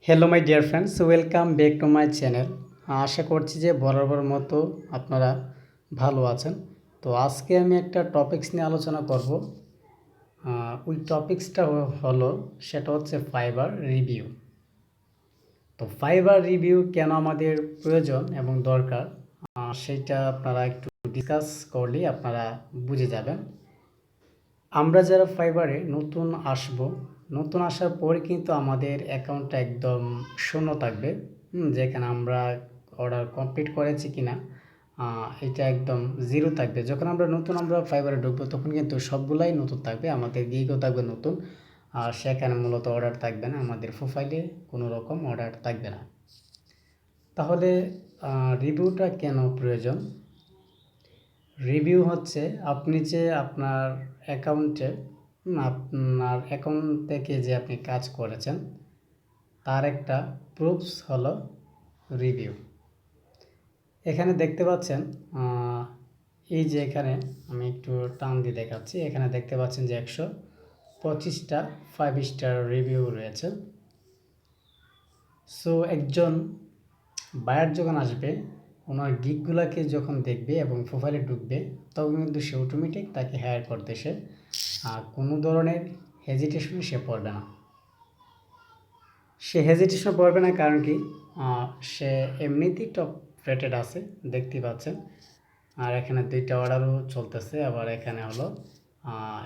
Hello my dear friends, welcome back to my channel. আশা করছি যে বরাবর মতো আপনারা ভালো আছেন। তো আজকে আমি একটা টপিকস নিয়ে আলোচনা করব। ওই টপিক্সটা হলো সেটা হচ্ছে ফাইবার রিভিউ। তো ফাইবার রিভিউ কেন আমাদের প্রয়োজন এবং দরকার, সেইটা আপনারা একটু ডিসকাস করলেই আপনারা বুঝে যাবেন। আমরা যারা ফাইবারে নতুন আসার পরে কিন্তু আমাদের অ্যাকাউন্টটা একদম শূন্য থাকবে। যেখানে আমরা অর্ডার কমপ্লিট করেছি কিনা এটা একদম জিরো থাকবে। যখন আমরা ফাইবারে ঢুকবো তখন কিন্তু সবগুলাই নতুন থাকবে, আমাদের গিগও থাকবে নতুন। আর সেখানে মূলত অর্ডার থাকবে না, আমাদের প্রোফাইলে কোনো রকম অর্ডার থাকবে না। তাহলে রিভিউটা কেন প্রয়োজন? রিভিউ হচ্ছে আপনি যে আপনার অ্যাকাউন্ট থেকে যে আপনি কাজ করেছেন তার একটা প্রুফস হলো রিভিউ। এখানে দেখতে পাচ্ছেন, এই যে এখানে আমি একটু টান দিয়ে দেখাচ্ছি, এখানে দেখতে পাচ্ছেন যে 125টা 5 স্টার রিভিউ রয়েছে। সো একজন বায়ার যখন আসবে, ওনার গিগগুলোকে যখন দেখবে এবং প্রোফাইলে ঢুকবে, তখন কিন্তু সে অটোমেটিক তাকে হায়ার করতে সে কোনো ধরনের হেজিটেশনে সে পড়বে না। কারণ কি, সে এমনিতেই টপ রেটেড আছে, দেখতে পাচ্ছেন। আর এখানে 2টা অর্ডারও চলতেছে, আবার এখানে হলো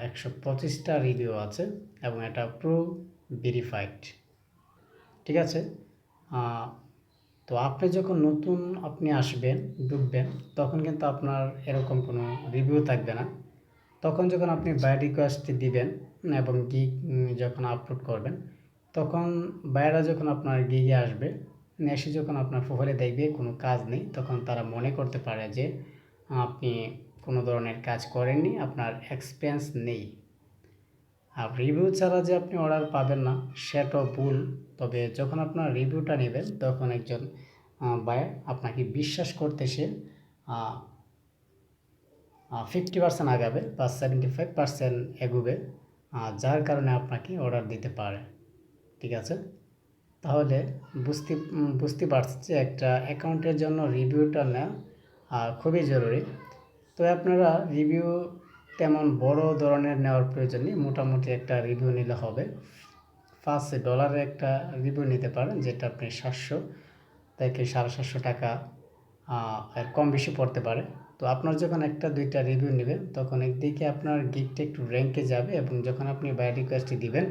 125টা রিভিউ আছে এবং এটা প্রো ভেরিফাইড। ঠিক আছে। তো আপনি যখন আপনি আসবেন, ঢুকবেন, তখন কিন্তু আপনার এরকম কোনো রিভিউ থাকবে না। তখন যখন আপনি বায়ার রিকোয়েস্ট দিবেন এবং গিগ যখন আপলোড করবেন, তখন বায়াররা যখন আপনার গিগে আসবে, এসে যখন আপনার প্রোফাইলে দেখবে কোনো কাজ নেই, তখন তারা মনে করতে পারে যে আপনি কোনো ধরনের কাজ করেননি, আপনার এক্সপিরিয়েন্স নেই। আর রিভিউ ছাড়া যে আপনি অর্ডার পাবেন না সেটাও ভুল। তবে যখন আপনার রিভিউটা নেবেন, তখন একজন বায়ার আপনাকে বিশ্বাস করতে সে 50% আগাবে বা 75% এগোবে, যার কারণে আপনাকে অর্ডার দিতে পারে। ঠিক আছে। তাহলে বুঝতে পারছি যে একটা অ্যাকাউন্টের জন্য রিভিউটা নেওয়া খুবই জরুরি। তো আপনারা রিভিউ তেমন বড় ধরনের নেওয়ার প্রয়োজন নেই, মোটামুটি একটা রিভিউ নিলে হবে। $5 একটা রিভিউ নিতে পারেন, যেটা আপনি 700 থেকে 750 টাকা এর কম বেশি পড়তে পারে। তো আপনার যখন 1-2টা রিভিউ নেবেন, তখন একদিকে আপনার গিগটা একটু র্যাঙ্কে যাবে এবং যখন আপনি বাই রিকোয়েস্ট দিবেন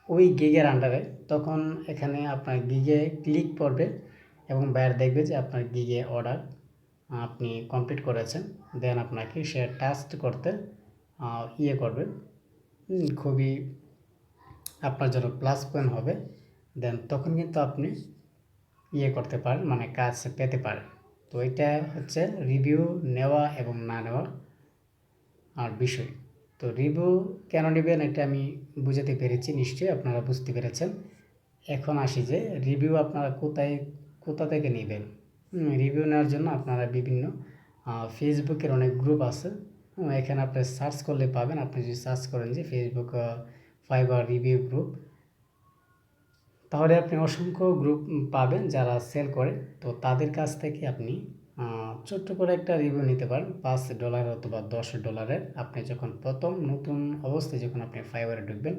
ওই গিগের আন্ডারে, তখন এখানে আপনার গিগে ক্লিক পড়বে এবং বায়ার দেখবে যে আপনার গিগে অর্ডার আপনি কমপ্লিট করেছেন। দেন আপনাকে সে টাস্ট করতে করবে। খুবই আপনার জন্য প্লাস পয়েন্ট হবে। দেন তখন কিন্তু আপনি করতে পারেন, মানে কাজ পেতে পারেন। তো এটা হচ্ছে রিভিউ নেওয়া এবং না নেওয়া আর বিষয়। তো রিভিউ কেন নেবেন এটা আমি বুঝাতে পেরেছি, নিশ্চয়ই আপনারা বুঝতে পেরেছেন। এখন আসি যে রিভিউ আপনারা কোথা থেকে নেবেন। রিভিউ নেওয়ার জন্য আপনারা বিভিন্ন ফেসবুকের অনেক গ্রুপ আছে, এখানে আপনি সার্চ করলে পাবেন। আপনি যদি সার্চ করেন যে ফেসবুক ফাইবার রিভিউ গ্রুপ, তাহলে আপনি অসংখ্য গ্রুপ পাবেন যারা সেল করে। তো তাদের কাছ থেকে আপনি ছোট্ট করে একটা রিভিউ নিতে পারেন, $5 অথবা $10। আপনি যখন প্রথম নতুন অবস্থায় যখন আপনি ফাইবারে ঢুকবেন,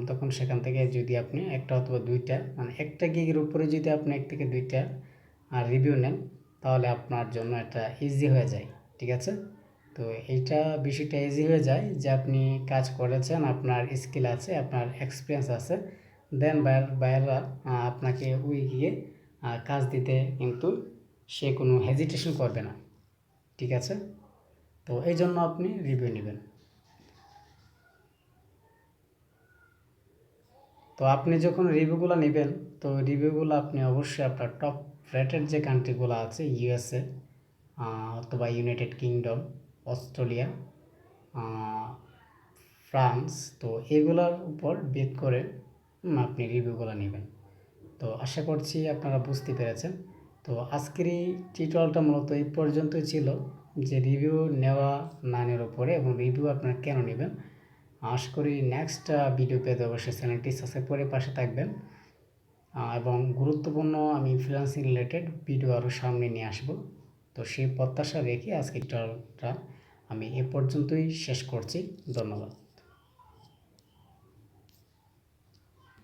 তখন সেখান থেকে যদি আপনি একটা অথবা 2টা, মানে একটা গিগের উপরে যদি আপনি 1 থেকে 2টা রিভিউ নেন, তাহলে আপনার জন্য এটা ইজি হয়ে যায়। ঠিক আছে। তো বিষয়টা ইজি হয়ে যায় যে আপনি কাজ করেছেন, আপনার স্কিল আছে, আপনার এক্সপিরিয়েন্স আছে। দেন বায়াররা আপনাকে ওই গিয়ে কাজ দিতে কিন্তু সে কোনো হেজিটেশন করবে না। ঠিক আছে। তো এই জন্য আপনি রিভিউ নেবেন। তো আপনি যখন রিভিউগুলো নেবেন, তো রিভিউগুলো আপনি অবশ্যই আপনার টপ রেটেড যে কান্ট্রিগুলো আছে, ইউএসএ অথবা ইউনাইটেড কিংডম, অস্ট্রেলিয়া, ফ্রান্স, তো এগুলোর উপর বেদ করে আপনি রিভিউগুলো নেবেন। তো আশা করছি আপনারা বুঝতে পেরেছেন। তো আজকের এই টিউটোরিয়ালটা মূলত এই পর্যন্তই ছিল, যে রিভিউ নেওয়া না নেওয়ার উপরে এবং রিভিউ আপনারা কেন নেবেন। আশা করি নেক্সট ভিডিও পেতে অবশ্যই চ্যানেলটি সাবস্ক্রাইব করে পাশে থাকবেন। এবং গুরুত্বপূর্ণ আমি ফ্রিল্যান্সিং রিলেটেড ভিডিও আরও সামনে নিয়ে আসব। তো সেই প্রত্যাশা রেখে আজকে টিউটোরিয়ালটা আমি এ পর্যন্তই শেষ করছি। ধন্যবাদ।